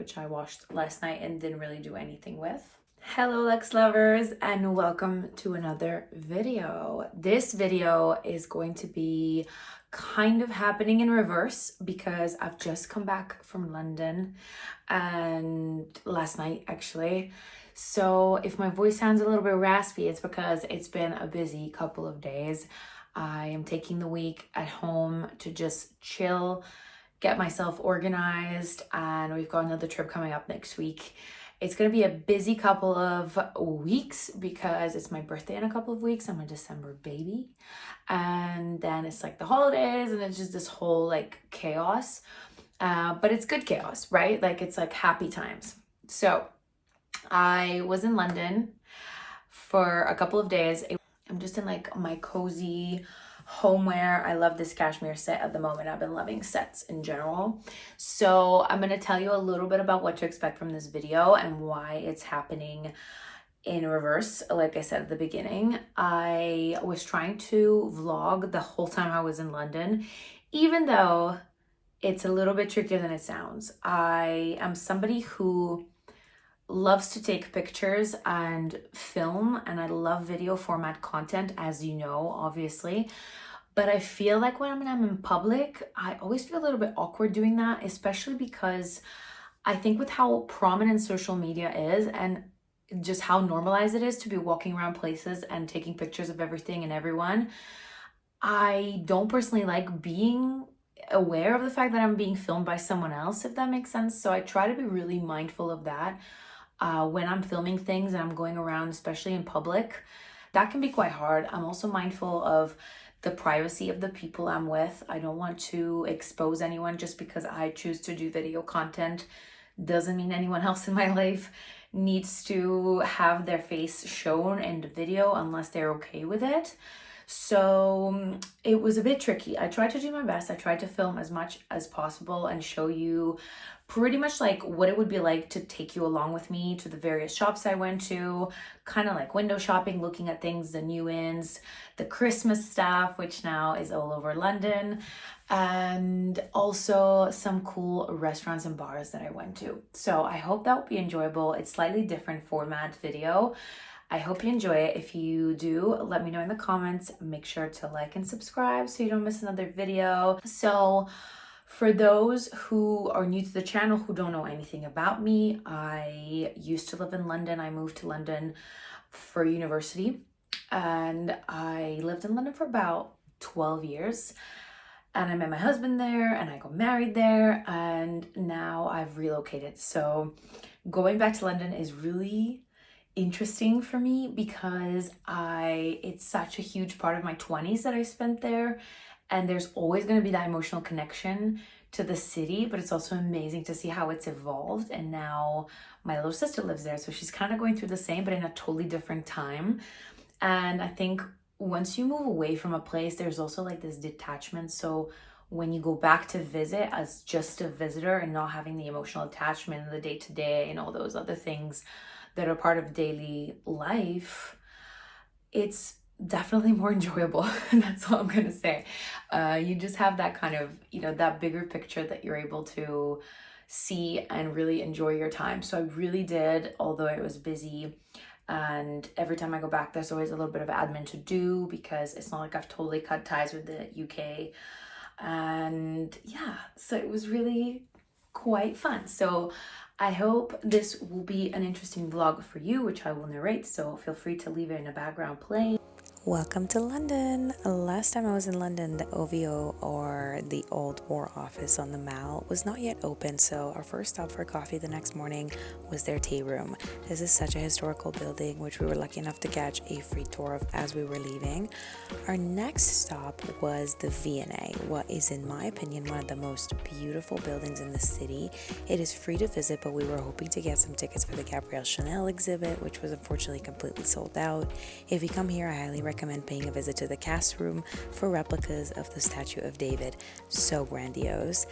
which I washed last night and didn't really do anything with. Hello Luxe lovers, and welcome to another video. This video is going to be kind of happening in reverse because I've just come back from London and last night actually. So if my voice sounds a little bit raspy, it's because it's been a busy couple of days. I am taking the week at home to just chill, get myself organized, and we've got another trip coming up next week. It's going to be a busy couple of weeks because it's my birthday in a couple of weeks. I'm a December baby. And then it's like the holidays and it's just this whole like chaos. But it's good chaos, right? Like it's like happy times. So I was in London for a couple of days. I'm just in like my cozy homeware. I love this cashmere set at the moment. I've been loving sets in general. So I'm going to tell you a little bit about what to expect from this video and why it's happening in reverse. Like I said at the beginning, I was trying to vlog the whole time I was in London, even though it's a little bit trickier than it sounds. I am somebody who loves to take pictures and film, and I love video format content, as you know, obviously. But I feel like when I'm in public, I always feel a little bit awkward doing that, especially because I think with how prominent social media is and just how normalized it is to be walking around places and taking pictures of everything and everyone, I don't personally like being aware of the fact that I'm being filmed by someone else, if that makes sense. So I try to be really mindful of that. When I'm filming things and I'm going around, especially in public, that can be quite hard. I'm also mindful of the privacy of the people I'm with. I don't want to expose anyone. Just because I choose to do video content doesn't mean anyone else in my life needs to have their face shown in the video unless they're okay with it. So it was a bit tricky. I tried to do my best. I tried to film as much as possible and show you pretty much like what it would be like to take you along with me to the various shops I went to, kind of like window shopping, looking at things, the new ins, the Christmas stuff, which now is all over London, and also some cool restaurants and bars that I went to. So I hope that will be enjoyable. It's slightly different format video. I hope you enjoy it. If you do, let me know in the comments. Make sure to like and subscribe so you don't miss another video. So for those who are new to the channel, who don't know anything about me, I used to live in London. I moved to London for university and I lived in London for about 12 years. And I met my husband there and I got married there, and now I've relocated. So going back to London is really interesting for me because it's such a huge part of my 20s that I spent there, and there's always going to be that emotional connection to the city, but it's also amazing to see how it's evolved. And now my little sister lives there, so she's kind of going through the same but in a totally different time. And I think once you move away from a place, there's also like this detachment. So when you go back to visit as just a visitor and not having the emotional attachment and the day-to-day and all those other things that are part of daily life, it's definitely more enjoyable. That's all I'm gonna say. You just have that kind of, that bigger picture that you're able to see and really enjoy your time. So I really did, although it was busy. And every time I go back, there's always a little bit of admin to do because it's not like I've totally cut ties with the UK. And yeah, so it was really quite fun. So I hope this will be an interesting vlog for you, which I will narrate, so feel free to leave it in the background playing. Welcome to London. Last time I was in London, the OVO, or the Old War Office on the Mall, was not yet open, so our first stop for coffee the next morning was their tea room. This is such a historical building, which we were lucky enough to catch a free tour of as we were leaving. Our next stop was the V&A, what is, in my opinion, one of the most beautiful buildings in the city. It is free to visit, but we were hoping to get some tickets for the Gabrielle Chanel exhibit, which was unfortunately completely sold out. If you come here, I highly recommend paying a visit to the cast room for replicas of the statue of David. So grandiose.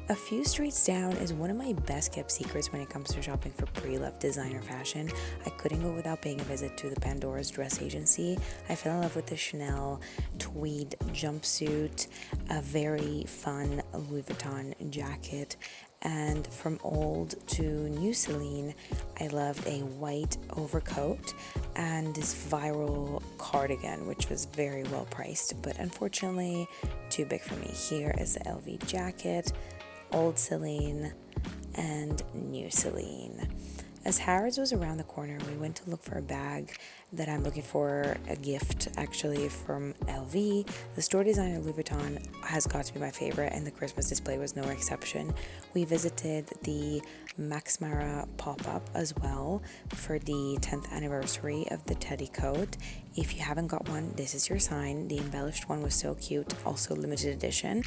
A few streets down is one of my best kept secrets when it comes to shopping for pre-loved designer fashion. I couldn't go without paying a visit to the Pandora's dress agency. I fell in love with the Chanel tweed jumpsuit, a very fun Louis Vuitton jacket. And from old to new Celine, I loved a white overcoat and this viral cardigan, which was very well priced, but unfortunately too big for me. Here is the LV jacket, old Celine and new Celine. As Harrods was around the corner, we went to look for a bag that I'm looking for, a gift actually from LV. The store designer Louis Vuitton has got to be my favorite, and the Christmas display was no exception. We visited the Max Mara pop-up as well for the 10th anniversary of the Teddy coat. If you haven't got one, this is your sign. The embellished one was so cute, also limited edition.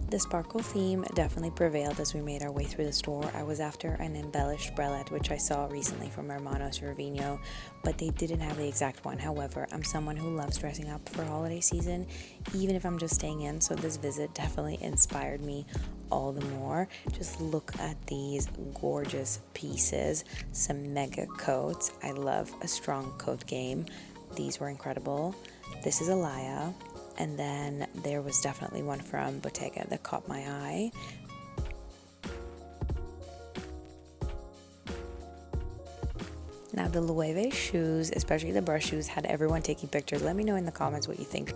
The sparkle theme definitely prevailed as we made our way through the store. I was after an embellished bralette, which I saw recently from Hermanos Ravino, but they didn't have the exact one. However, I'm someone who loves dressing up for holiday season, even if I'm just staying in, so this visit definitely inspired me all the more. Just look at these gorgeous pieces, some mega coats. I love a strong coat game. These were incredible. This is Alaya. And then there was definitely one from Bottega that caught my eye. Now the Loewe shoes, especially the brush shoes, had everyone taking pictures. Let me know in the comments what you think.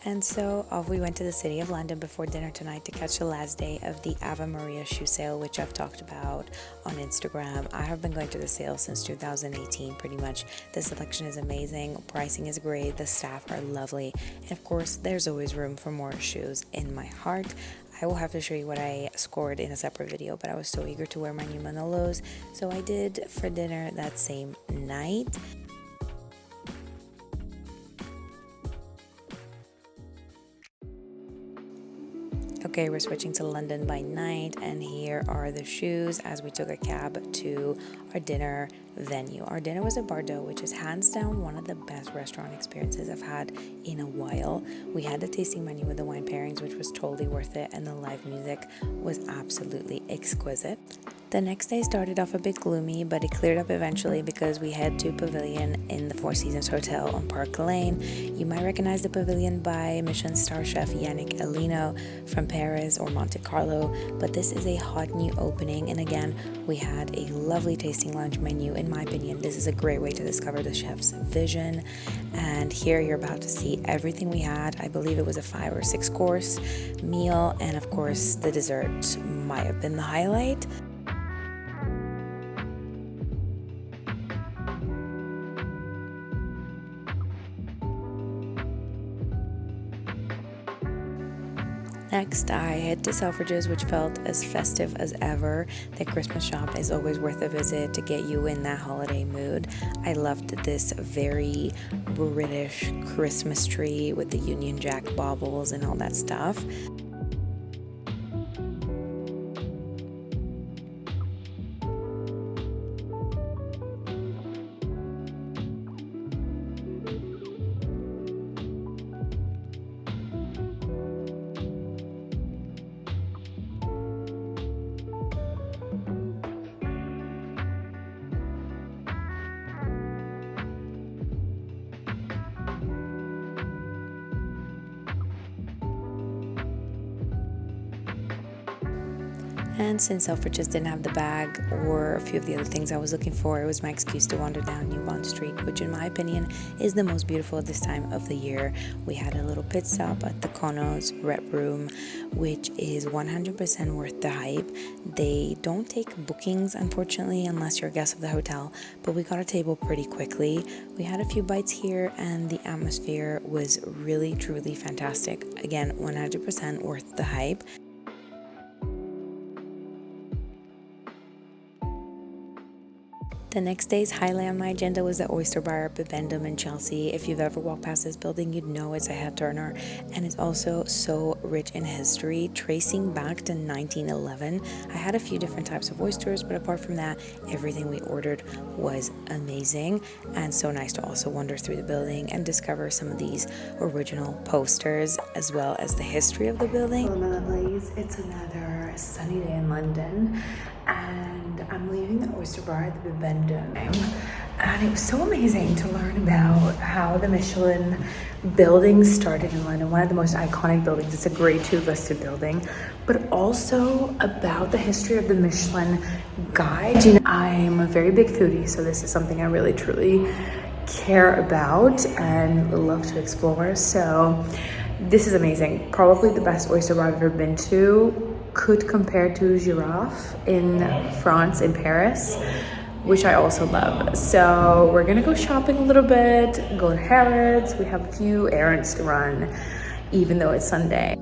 And so off we went to the City of London before dinner tonight to catch the last day of the Ave Maria shoe sale, which I've talked about on Instagram. I have been going to the sale since 2018 pretty much. The selection is amazing, pricing is great, the staff are lovely, and of course there's always room for more shoes in my heart. I will have to show you what I scored in a separate video, but I was so eager to wear my new Manolos, so I did for dinner that same night. Okay, we're switching to London by night, and here are the shoes as we took a cab to our dinner venue. Our dinner was at Bordeaux, which is hands down one of the best restaurant experiences I've had in a while. We had the tasting menu with the wine pairings, which was totally worth it, and the live music was absolutely exquisite. The next day started off a bit gloomy, but it cleared up eventually because we head to Pavilion in the Four Seasons Hotel on Park Lane. You might recognize the Pavilion by Michelin star chef Yannick Alino from Paris or Monte Carlo, but this is a hot new opening, and again, we had a lovely tasting lunch menu. In my opinion, this is a great way to discover the chef's vision, and here you're about to see everything we had. I believe it was a 5 or 6 course meal, and of course the dessert might have been the highlight. Next, I head to Selfridges, which felt as festive as ever. The Christmas shop is always worth a visit to get you in that holiday mood. I loved this very British Christmas tree with the Union Jack baubles and all that stuff. And since Selfridges didn't have the bag or a few of the other things I was looking for, it was my excuse to wander down New Bond Street, which in my opinion is the most beautiful at this time of the year. We had a little pit stop at the Konos Rep Room, which is 100% worth the hype. They don't take bookings, unfortunately, unless you're a guest of the hotel, but we got a table pretty quickly. We had a few bites here, and the atmosphere was really, truly fantastic. Again, 100% worth the hype. The next day's highlight on my agenda was the Oyster Bar at Bibendum in Chelsea. If you've ever walked past this building, you'd know it's a head turner, and it's also so rich in history, tracing back to 1911. I had a few different types of oysters, but apart from that, everything we ordered was amazing, and so nice to also wander through the building and discover some of these original posters, as well as the history of the building. Hello, my lovelies. It's another sunny day in London, and I'm leaving the Oyster Bar at the Bibendum, And it was so amazing to learn about how the Michelin building started in London, one of the most iconic buildings. It's a grade 2 listed building, but also about the history of the Michelin Guide. You know, I'm a very big foodie, so this is something I really truly care about and love to explore. So this is amazing. Probably the best oyster bar I've ever been to. Could compare to Giraffe in France, in Paris, which I also love. So we're gonna go shopping a little bit, go to Harrods. We have a few errands to run, even though it's Sunday.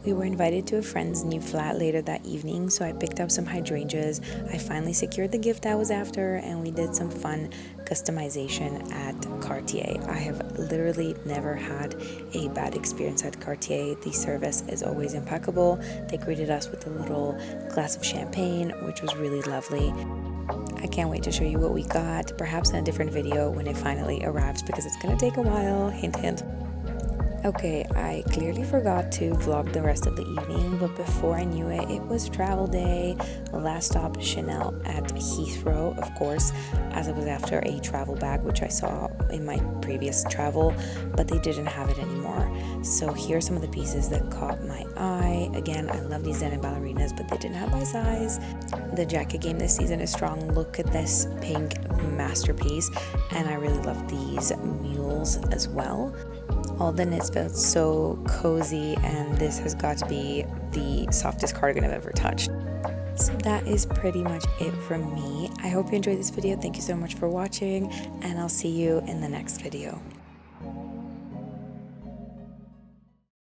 We were invited to a friend's new flat later that evening, so I picked up some hydrangeas. I finally secured the gift I was after, and we did some fun customization at Cartier. I have literally never had a bad experience at Cartier. The service is always impeccable. They greeted us with a little glass of champagne, which was really lovely. I can't wait to show you what we got, perhaps in a different video when it finally arrives, because it's gonna take a while, hint hint. Okay, I clearly forgot to vlog the rest of the evening, but before I knew it, it was travel day. Last stop, Chanel at Heathrow, of course, as it was after a travel bag, which I saw in my previous travel, but they didn't have it anymore. So here are some of the pieces that caught my eye. Again, I love these denim ballerinas, but they didn't have my size. The jacket game this season is strong. Look at this pink masterpiece, and I really love these mules as well. All the knits felt so cozy, and this has got to be the softest cardigan I've ever touched. So that is pretty much it from me. I hope you enjoyed this video. Thank you so much for watching, and I'll see you in the next video.